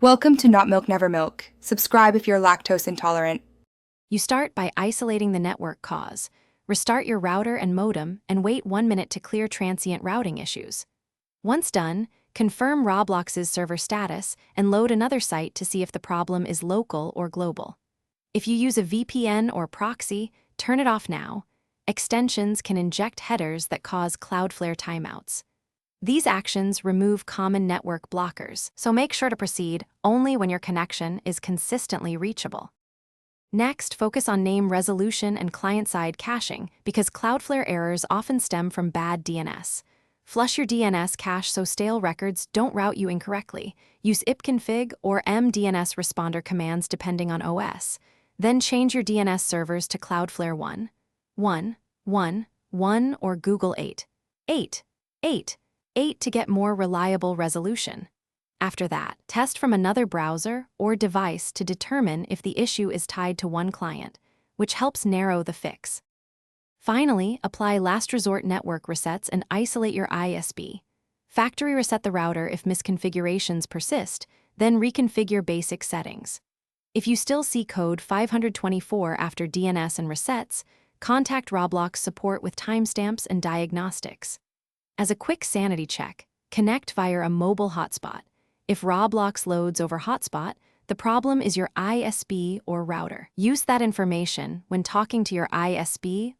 Welcome to Not Milk Never Milk. Subscribe if you're lactose intolerant. You start by isolating the network cause. Restart your router and modem and wait 1 minute to clear transient routing issues. Once done, confirm Roblox's server status and load another site to see if the problem is local or global. If you use a VPN or proxy, turn it off now. Extensions can inject headers that cause Cloudflare timeouts. These actions remove common network blockers, so make sure to proceed only when your connection is consistently reachable. Next, focus on name resolution and client-side caching because Cloudflare errors often stem from bad DNS. Flush your DNS cache so stale records don't route you incorrectly. Use ipconfig or mDNS responder commands depending on OS. Then change your DNS servers to Cloudflare 1, 1, 1, 1 or Google 8, 8, 8, 8 to get more reliable resolution. After that, test from another browser or device to determine if the issue is tied to one client, which helps narrow the fix. Finally, apply last resort network resets and isolate your ISP. Factory reset the router if misconfigurations persist, then reconfigure basic settings. If you still see code 524 after DNS and resets, contact Roblox support with timestamps and diagnostics. As a quick sanity check, connect via a mobile hotspot. If Roblox loads over hotspot, the problem is your ISP or router. Use that information when talking to your ISP.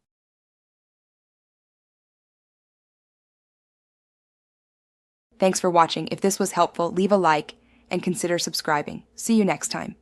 Thanks for watching. If this was helpful, leave a like and consider subscribing. See you next time.